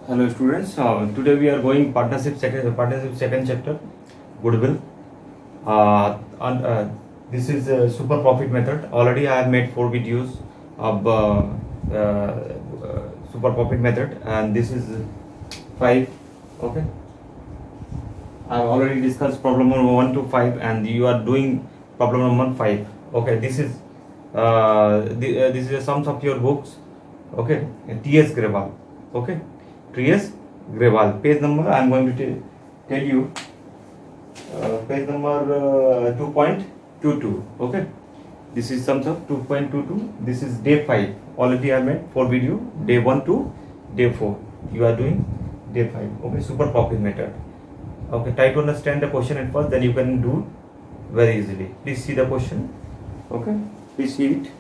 Hello students, today we are going partnership second chapter, goodwill. This is a super profit method. Already I have made 4 videos of super profit method, and this is 5. Okay, I have already discussed problem number 1 to 5, and you are doing problem number 5. Okay, this is this is a sums of your books. Okay, T.S. Grewal. Okay, T.S. Grewal. Page number I am going to tell you. Page number 2.22. Okay, this is sums of 2.22. This is day 5. Already I made 4 video. Day 1 to day 4. You are doing day 5. Okay, super profit method. Okay, try to understand the question at first, then you can do very easily. Please see the question. Okay, please see it.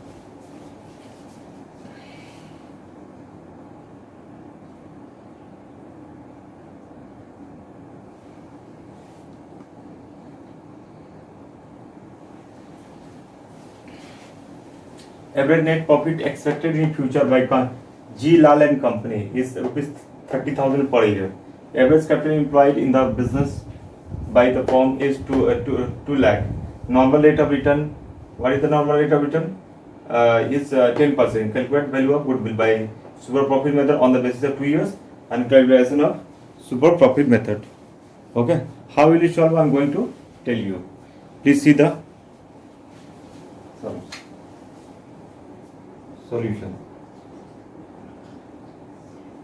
Average net profit expected in future by G. Lal and Company is rupees 30,000 per year. Average capital employed in the business by the firm is 2 lakh. Normal rate of return. What is the normal rate of return? Is 10%. Calculate value of goodwill by super profit method on the basis of 2 years and calculation of super profit method. Okay. How will you solve? I am going to tell you. Please see the solution.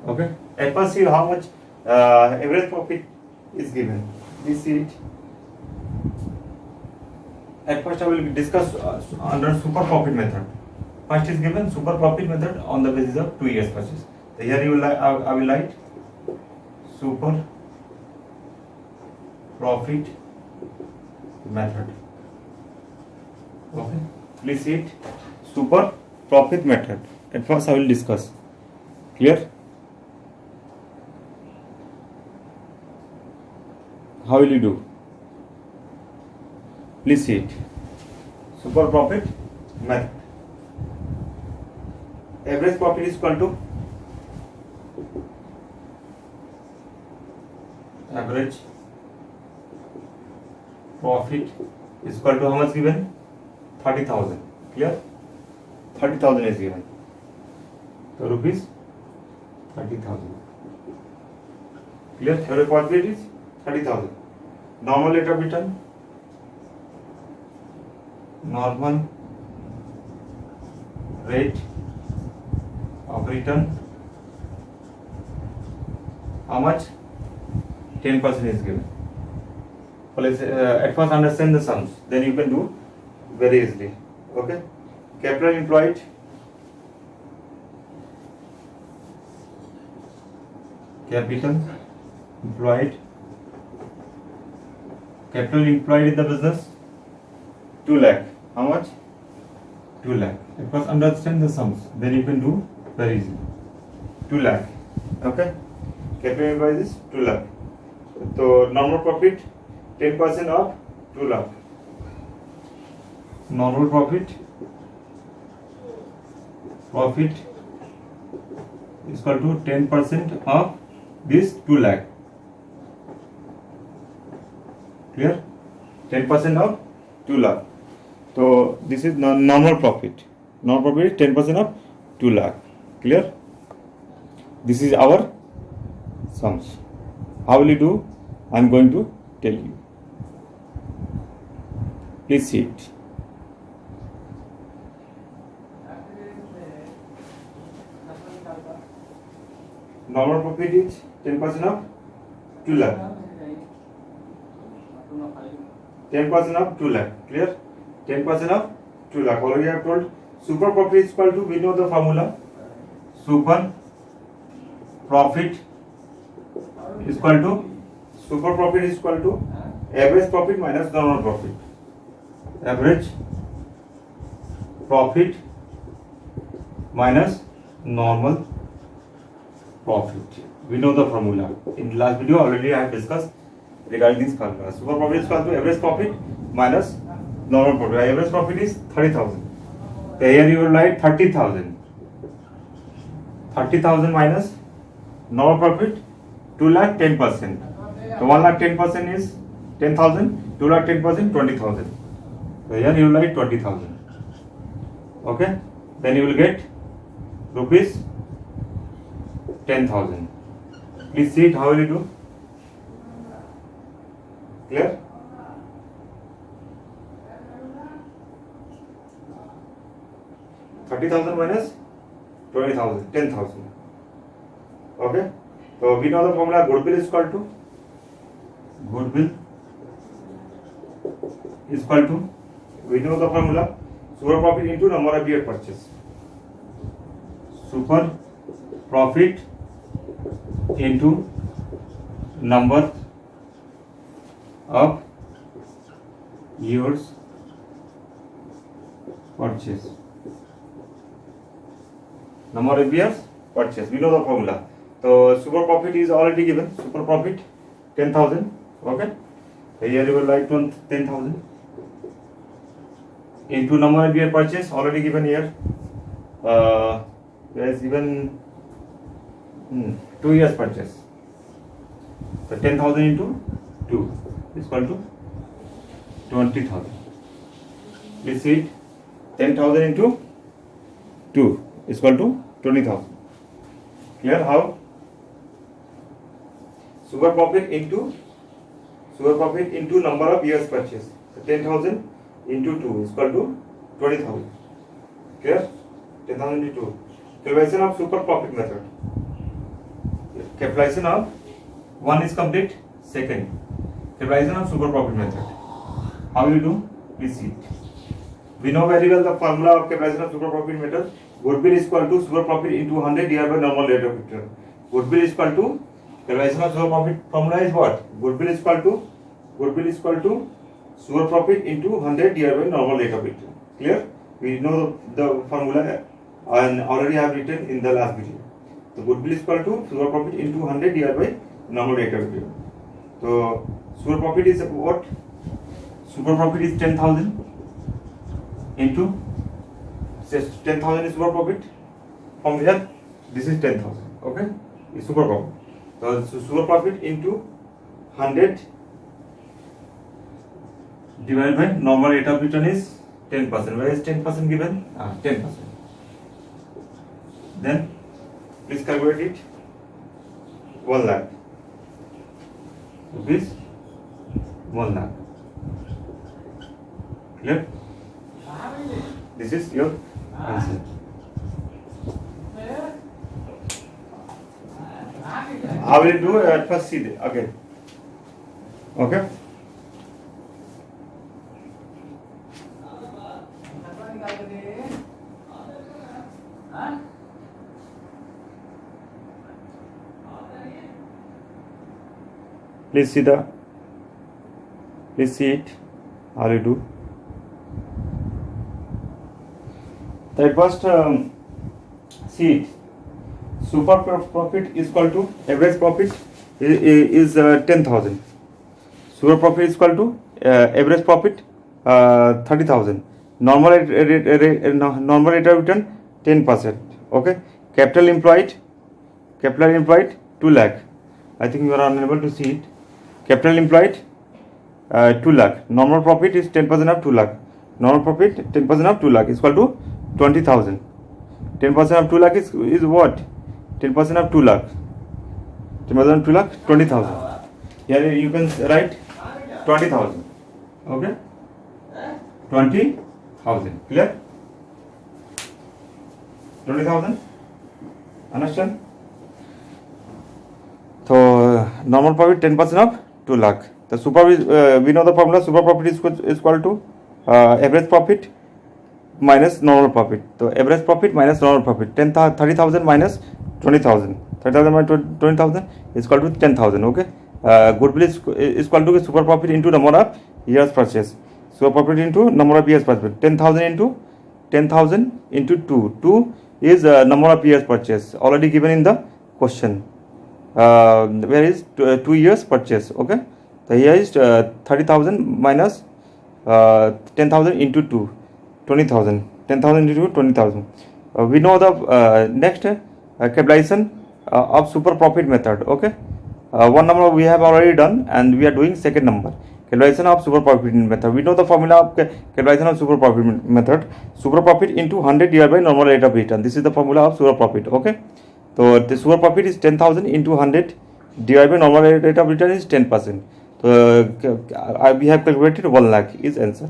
Okay. At first, see how much average profit is given. Please see it. At first, I will discuss under super profit method. First is given super profit method on the basis of 2 years purchase. So here you will I will write super profit method. Okay. Please see it. Super profit method. At first, I will discuss. Clear? How will you do? Please see it. Super profit method. Average profit is equal to average profit is equal to how much given? 30,000. Clear? 30,000 is given. So rupees 30,000. Clear? Average profit is 30,000. Normal rate of return. Normal rate of return. How much? 10% is given. Well, at first understand the sums, then you can do very easily. Okay. Capital employed. Capital employed. Capital employed in the business 2 lakh. How much? 2 lakh. At first understand the sums, then you can do very easily. 2 lakh. Okay. Capital employed is 2 lakh. So normal profit 10% of 2 lakh. Normal profit is equal to 10% of this 2 lakh. Clear? 10% of 2 lakh. So this is normal profit. Normal profit is 10% of 2 lakh. Clear? This is our sums. How will you do? I am going to tell you. Please see it. Normal profit is 10% of 2 lakh. 10% of 2 lakh. Clear? 10% of 2 lakh. Already I have told. Super profit is equal to, we know the formula. Super profit is equal to average profit minus normal profit. Average profit minus normal profit. We know the formula. In the last video already I have discussed regarding this formula. Super profit is equal to average profit minus normal profit. Average profit is 30,000. So here you will write 30,000. 30,000 minus Normal profit 2 lakh 10%. So 1 lakh 10% is 10,000. 2 lakh 10% 20,000. So here you will write 20,000. Okay. Then you will get rupees 10,000. Please see it. How will you do? Clear? $30,000 minus 20,000, 10,000. Okay. So we know the formula. Goodwill is equal to we know the formula. Super profit into number of year purchase. Super profit into number of years purchase. Number of years purchase. We know the formula. So super profit is already given. Super profit 10,000. Okay. Here you will write 10,000 into number of year purchase already given here. There is given 2 years purchase. So 10,000 into 2 is equal to 20,000. Please see it. 10,000 into 2 is equal to 20,000. Clear? How? Super profit into number of years purchase. So 10,000 into 2 is equal to 20,000. Clear? 10,000 into 2. Calculation of super profit method. Calculation of one is complete. Second, calculation of super profit method. How will you do? Please see it. We know very well the formula of calculation of super profit method. Goodwill is equal to super profit into 100 divided by normal rate of return. Goodwill is equal to calculation of super profit formula is what? Goodwill is equal to super profit into 100 divided by normal rate of return. Clear? We know the formula and already have written in the last video. So goodwill is equal to super profit into 100 divided by normal rate of return. So super profit is what? Super profit is 10,000 into 10,000 is super profit. From here, this is 10,000. Okay, is super profit. So super profit into 100 divided by normal rate of return is 10%. Where is 10% given? 10%. Then please calculate it. 1 lakh rupees. 1 lakh. Clear? This is your answer. How will you do? At first see it again. Okay. Please see it. How you do? At first see it. Super profit is equal to average profit is 10,000. Super profit is equal to average profit 30,000. Normal rate of return 10%. Okay. Capital employed 2 lakh. I think you are unable to see it. Capital employed 2 lakh. Normal profit is 10% of 2 lakh. Normal profit 10% of 2 lakh is equal to 20,000. 10% of 2 lakh is what? 10% of 2 lakh. 10% of 2 lakh, 20,000. Here you can write 20,000. Okay? 20,000. Clear? 20,000. Understand? So normal profit 10% of 2 lakh. The we know the formula. Super profit is equal to average profit minus normal profit. So average profit minus normal profit. 30,000 minus 20,000. 30,000 minus 20,000 is equal to 10,000. Okay. Goodwill is equal to super profit into number of years purchase. Super profit into number of years purchase. 10,000 into 2. 2 is number of years purchase. Already given in the question. Where is 2 years purchase? Okay. So here is 30,000 minus 10,000 into 2. 20,000. 10,000 into 20,000. We know the next capitalization of super profit method. Okay, one number we have already done, and we are doing second number, calculation of super profit method. We know the formula of calculation of super profit method. Super profit into 100 divided by normal rate of return. This is the formula of super profit. Okay, so the super profit is 10,000 into 100 divided by normal rate of return is 10%. So we have calculated 1 lakh is answer.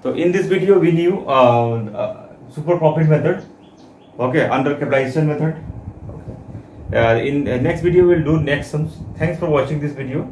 So in this video we knew super profit method, okay, under capitalization method. Okay. In next video we'll do next sums. Thanks for watching this video.